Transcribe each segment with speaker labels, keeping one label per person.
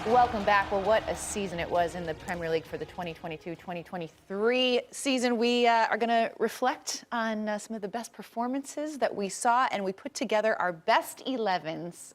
Speaker 1: Welcome back. Well, what a season it was in the Premier League for the 2022-2023 season. We are going to reflect on some of the best performances that we saw, and we put together our best 11s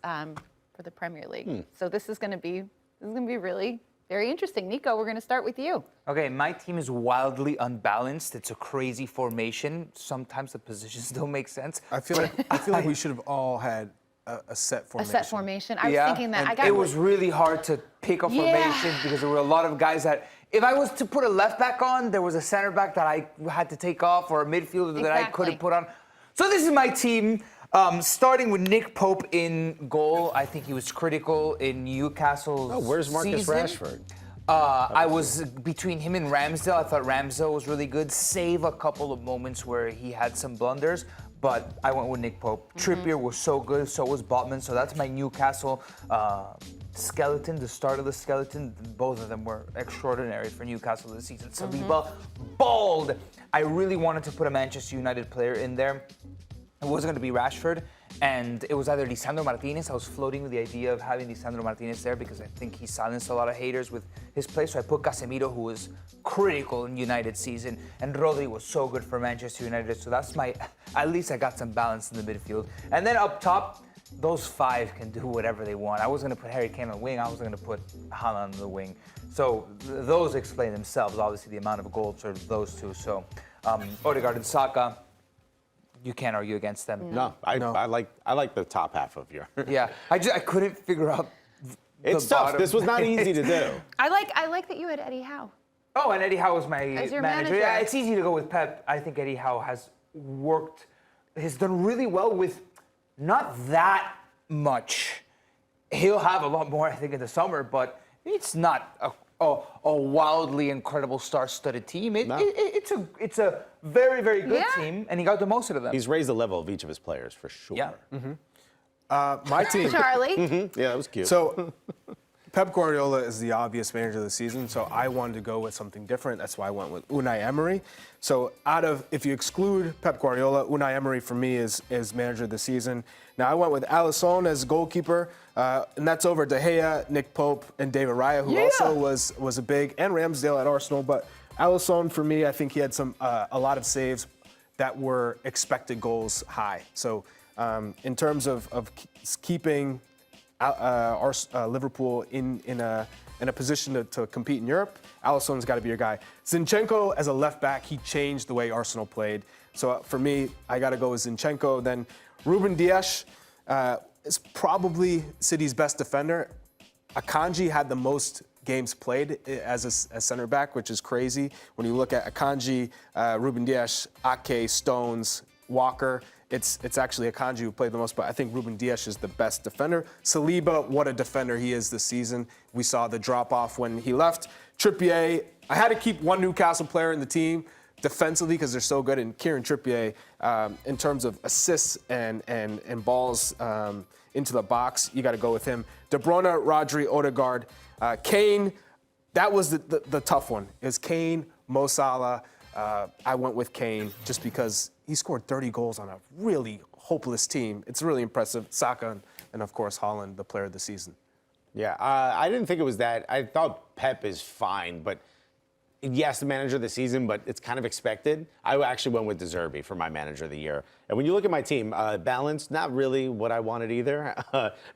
Speaker 1: for the Premier League. So this is going to be really very interesting. Nico, we're going to start with you.
Speaker 2: Okay, my team is wildly unbalanced. It's a crazy formation. Sometimes the positions don't make sense.
Speaker 3: I feel like we should have all had a set formation.
Speaker 1: A set formation. I was thinking that.
Speaker 2: It was really hard to pick a formation because there were a lot of guys that, if I was to put a left back on, there was a center back that I had to take off, or a midfielder that I couldn't put on. So this is my team, starting with Nick Pope in goal. I think he was critical in Newcastle's
Speaker 4: where's Marcus
Speaker 2: season.
Speaker 4: Rashford?
Speaker 2: I was between him and Ramsdale. I thought Ramsdale was really good, save a couple of moments where he had some blunders. But I went with Nick Pope. Trippier was so good, so was Botman. So that's my Newcastle skeleton, the start of the skeleton. Both of them were extraordinary for Newcastle this season. Saliba, bald. I really wanted to put a Manchester United player in there. It wasn't going to be Rashford, and it was either Lisandro Martinez. I was floating with the idea of having Lisandro Martinez there because I think he silenced a lot of haters with his play. So I put Casemiro, who was critical in United season, and Rodri was so good for Manchester United. So that's at least I got some balance in the midfield. And then up top, those five can do whatever they want. I was going to put Harry Kane on the wing. I was going to put Haaland on the wing. So those explain themselves, obviously, the amount of goals for those two. So Odegaard and Saka, you can't argue against them.
Speaker 4: No, I like the top half of your.
Speaker 2: Yeah, I couldn't figure out.
Speaker 4: It's tough.
Speaker 2: Bottom.
Speaker 4: This was not easy to do.
Speaker 1: I like that you had Eddie Howe.
Speaker 2: Oh, and Eddie Howe was my
Speaker 1: As your
Speaker 2: manager. Yeah, it's easy to go with Pep. I think Eddie Howe has done really well with not that much. He'll have a lot more, I think, in the summer, but it's not a wildly incredible star-studded team. It's a very, very good team, and he got the most out of them.
Speaker 4: He's raised the level of each of his players for sure.
Speaker 2: Yeah.
Speaker 3: My team.
Speaker 1: Charlie.
Speaker 4: Yeah, that was cute.
Speaker 3: So Pep Guardiola is the obvious manager of the season, so I wanted to go with something different. That's why I went with Unai Emery. So if you exclude Pep Guardiola, Unai Emery for me is manager of the season. Now I went with Alisson as goalkeeper, and that's over De Gea, Nick Pope, and David Raya, who also was a big, and Ramsdale at Arsenal. But Alisson for me, I think he had a lot of saves that were expected goals high. So in terms of keeping Liverpool in a position to compete in Europe, Alisson's got to be your guy. Zinchenko as a left back, he changed the way Arsenal played. So for me, I got to go with Zinchenko. Then Ruben Dias is probably City's best defender. Akanji had the most games played as a center back, which is crazy. When you look at Akanji, Ruben Dias, Ake, Stones, Walker, it's actually Akanji who played the most, but I think Ruben Dias is the best defender. Saliba, what a defender he is this season. We saw the drop-off when he left. Trippier, I had to keep one Newcastle player in the team defensively because they're so good, and Kieran Trippier, in terms of assists and balls into the box, you got to go with him. De Bruyne, Rodri, Odegaard, Kane, that was the tough one. It was Kane, Mo Salah. I went with Kane just because he scored 30 goals on a really hopeless team. It's really impressive. Saka and of course, Haaland, the player of the season.
Speaker 4: Yeah, I didn't think it was that. I thought Pep is fine, but yes, the manager of the season, but it's kind of expected. I actually went with De Zerbi for my manager of the year. And when you look at my team, balanced, not really what I wanted either.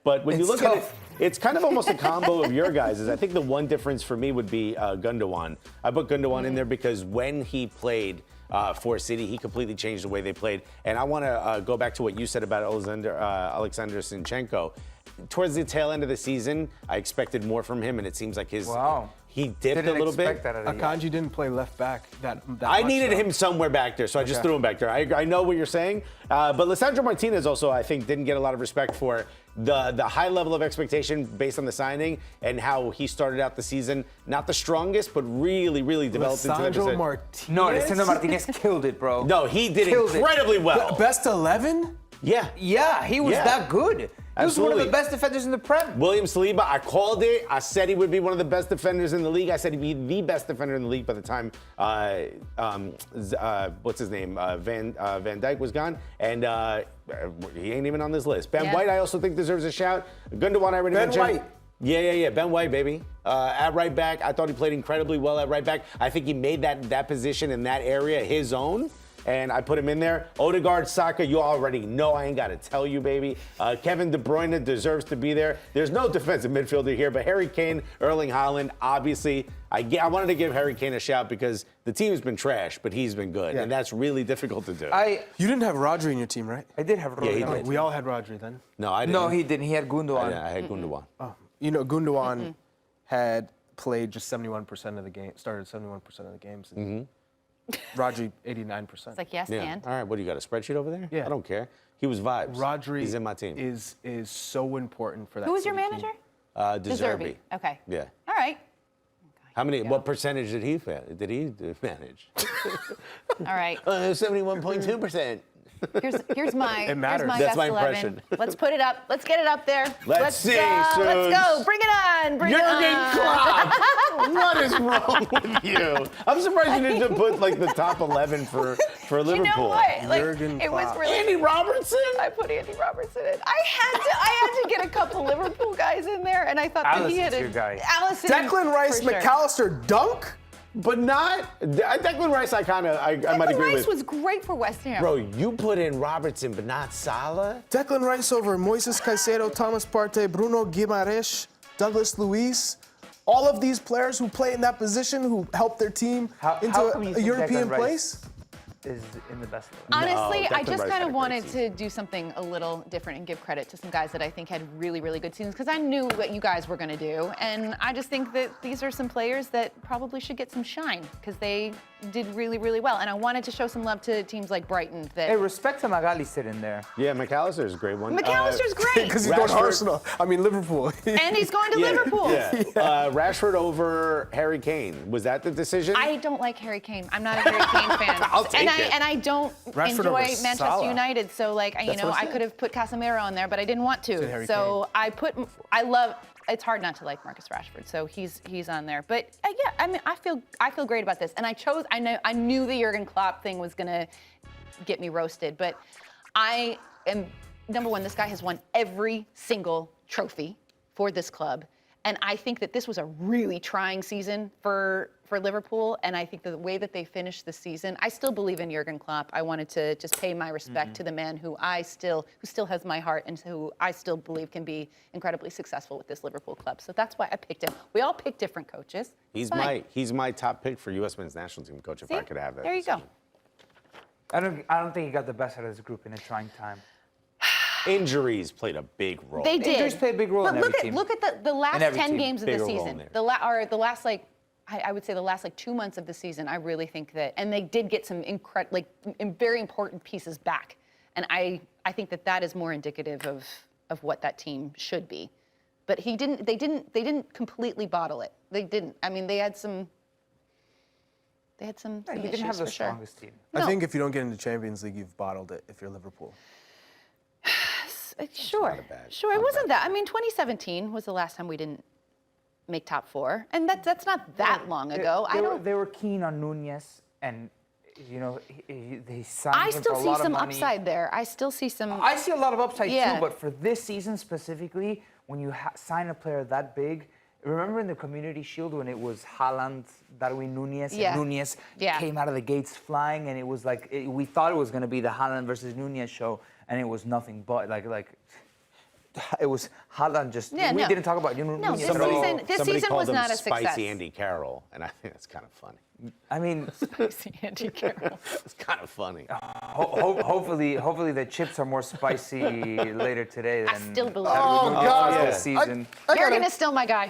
Speaker 4: But when you look at it, it's kind of almost a combo of your guys'. I think the one difference for me would be Gundogan. I put Gundogan in there because when he played for City, he completely changed the way they played. And I want to go back to what you said about Alexander Zinchenko. Towards the tail end of the season, I expected more from him, and it seems like he dipped a little bit.
Speaker 3: Akanji didn't play left back that
Speaker 4: I
Speaker 3: much,
Speaker 4: needed
Speaker 3: though.
Speaker 4: him somewhere back there, so I just threw him back there. I know what you're saying, but Lisandro Martinez also, I think, didn't get a lot of respect for the high level of expectation based on the signing and how he started out the season. Not the strongest, but really, really developed into that position.
Speaker 2: Lisandro Martinez killed it, bro.
Speaker 4: No, he did incredibly well.
Speaker 3: Best 11?
Speaker 2: Yeah, he was that good. He was one of the best defenders in the Prem.
Speaker 4: William Saliba, I called it. I said he would be one of the best defenders in the league. I said he'd be the best defender in the league by the time, what's his name? Van Dijk was gone. And he ain't even on this list. Ben White, I also think deserves a shout. Gundogan, I already mentioned.
Speaker 3: Ben White.
Speaker 4: Yeah. Ben White, baby. At right back, I thought he played incredibly well at right back. I think he made that position in that area his own, and I put him in there. Odegaard, Saka, you already know. I ain't got to tell you, baby. Kevin De Bruyne deserves to be there. There's no defensive midfielder here, but Harry Kane, Erling Haaland, obviously. I wanted to give Harry Kane a shout because the team's been trash, but he's been good, and that's really difficult to do.
Speaker 3: You didn't have Rodri in your team, right?
Speaker 2: I did have Rodri.
Speaker 4: Yeah, he did.
Speaker 3: We all had Rodri then.
Speaker 4: No, I didn't.
Speaker 2: No, he didn't. He had Gundogan.
Speaker 4: I had Gundogan.
Speaker 3: Oh, you know, Gundogan had played just 71% of the game, started 71% of the games. And Rodri, 89%.
Speaker 1: It's like, yes,
Speaker 4: Yeah.
Speaker 1: and.
Speaker 4: All right, what do you got, a spreadsheet over there?
Speaker 3: Yeah.
Speaker 4: I don't care. He was vibes.
Speaker 3: Rodri
Speaker 4: He's in my team.
Speaker 3: is so important for that.
Speaker 1: Who was your
Speaker 3: City
Speaker 1: manager?
Speaker 3: team.
Speaker 4: De Zerbi.
Speaker 1: Okay.
Speaker 4: Yeah.
Speaker 1: All right.
Speaker 4: How many? What percentage did he manage?
Speaker 1: All right.
Speaker 4: 71.2%.
Speaker 1: Here's my
Speaker 3: It matters.
Speaker 1: Here's my
Speaker 4: That's
Speaker 1: best
Speaker 4: my
Speaker 1: 11.
Speaker 4: impression.
Speaker 1: Let's put it up. Let's get it up there.
Speaker 4: Let's see,
Speaker 1: go. Let's go. Bring it on. Bring it
Speaker 4: Jurgen
Speaker 1: on.
Speaker 4: Klopp. What is wrong with you? I'm surprised you didn't put like the top 11 for Liverpool.
Speaker 1: You know what? Like,
Speaker 3: Jurgen
Speaker 1: it was
Speaker 3: Klopp.
Speaker 1: really.
Speaker 4: Andy Robertson.
Speaker 1: I put Andy Robertson in. I had to get a couple Liverpool guys in there, and I thought that he had
Speaker 2: Allison's your guy.
Speaker 1: Allison.
Speaker 3: Declan Rice,
Speaker 1: for sure.
Speaker 3: McAllister, dunk?
Speaker 4: But not Declan Rice. I might
Speaker 1: Declan
Speaker 4: agree
Speaker 1: Rice
Speaker 4: with.
Speaker 1: was great for West Ham.
Speaker 4: Bro, you put in Robertson, but not Salah.
Speaker 3: Declan Rice over Moises Caicedo, Thomas Partey, Bruno Guimaraes, Douglas Luiz. All of these players who play in that position, who help their team
Speaker 2: How
Speaker 3: into
Speaker 2: come you
Speaker 3: a
Speaker 2: think
Speaker 3: European
Speaker 2: Declan Rice
Speaker 3: place.
Speaker 2: Is in the best league.
Speaker 1: Honestly, I
Speaker 4: Declan
Speaker 1: just
Speaker 4: Rice
Speaker 1: kind
Speaker 4: had a
Speaker 1: of
Speaker 4: great
Speaker 1: wanted
Speaker 4: season.
Speaker 1: to do something a little different and give credit to some guys that I think had really, really good seasons because I knew what you guys were going to do. And I just think that these are some players that probably should get some shine because they did really, really well. And I wanted to show some love to teams like Brighton. That
Speaker 2: Hey, respect to McAllister in there.
Speaker 4: Yeah, McAllister's a great one.
Speaker 1: McAllister's great.
Speaker 3: Because he's going to
Speaker 4: Rashford.
Speaker 3: Liverpool.
Speaker 1: And he's going to Liverpool.
Speaker 4: Yeah. Rashford over Harry Kane. Was that the decision?
Speaker 1: I don't like Harry Kane. I'm not a Harry Kane fan.
Speaker 4: I'll take it.
Speaker 1: And I don't
Speaker 3: Rashford
Speaker 1: enjoy
Speaker 3: over
Speaker 1: Manchester
Speaker 3: Salah.
Speaker 1: United. So like, you know,
Speaker 3: what I
Speaker 1: I could have put Casemiro on there, but I didn't want
Speaker 3: Said
Speaker 1: to.
Speaker 3: Harry
Speaker 1: So I love. It's hard not to like Marcus Rashford. So he's on there. But yeah, I mean, I feel great about this. And I knew the Jurgen Klopp thing was gonna get me roasted. But I am number one. This guy has won every single trophy for this club. And I think that this was a really trying season for Liverpool. And I think that the way that they finished the season, I still believe in Jurgen Klopp. I wanted to just pay my respect to the man who still has my heart and who I still believe can be incredibly successful with this Liverpool club. So that's why I picked him. We all picked different coaches.
Speaker 4: He's
Speaker 1: Fine.
Speaker 4: my top pick for U.S. men's national team coach if
Speaker 1: See?
Speaker 4: I could have that.
Speaker 1: There you go.
Speaker 4: decision.
Speaker 2: I don't think he got the best out of this group in a trying time.
Speaker 4: Injuries played a big role.
Speaker 1: They did.
Speaker 2: Injuries play a big role
Speaker 1: but
Speaker 2: in every team.
Speaker 1: look at the last
Speaker 2: In every
Speaker 1: 10
Speaker 2: team.
Speaker 1: games of the
Speaker 4: Bigger role in
Speaker 1: season.
Speaker 4: there.
Speaker 1: The last I would say the last 2 months of the season, I really think that, and they did get some very important pieces back, and I think that is more indicative of what that team should be. But they didn't completely bottle it. They didn't. I mean, they had some
Speaker 2: He
Speaker 1: issues
Speaker 2: didn't have the
Speaker 1: for sure.
Speaker 2: strongest team.
Speaker 3: I
Speaker 1: No.
Speaker 3: think if you don't get into Champions League, you've bottled it if you're Liverpool.
Speaker 1: Sure. It wasn't that. I mean, 2017 was the last time we didn't make top 4, and that's not that long ago.
Speaker 2: They were keen on Nunez, and you know they signed
Speaker 1: I
Speaker 2: him
Speaker 1: still
Speaker 2: for a
Speaker 1: see
Speaker 2: lot
Speaker 1: some
Speaker 2: of money.
Speaker 1: upside there. I still see some.
Speaker 2: I see a lot of upside
Speaker 1: Yeah.
Speaker 2: too, but for this season specifically, when you sign a player that big, remember in the Community Shield when it was Haaland, Darwin Nunez,
Speaker 1: Yeah.
Speaker 2: and Nunez
Speaker 1: Yeah.
Speaker 2: came out of the gates flying, and it was like we thought it was going to be the Haaland versus Nunez show, and it was nothing but like it was Haaland just.
Speaker 1: Yeah,
Speaker 2: we
Speaker 1: no.
Speaker 2: didn't talk about Nunez
Speaker 1: No, this
Speaker 2: at all.
Speaker 4: Somebody
Speaker 1: season
Speaker 4: called
Speaker 1: was
Speaker 4: him
Speaker 1: not a
Speaker 4: Spicy
Speaker 1: success.
Speaker 4: Andy Carroll, and I think that's kind of funny.
Speaker 2: I mean,
Speaker 1: Andy Carroll.
Speaker 4: It's kind of funny.
Speaker 2: hopefully the chips are more spicy later today than
Speaker 1: I still believe.
Speaker 3: Oh, God.
Speaker 2: this season.
Speaker 1: Jurgen is still my guy.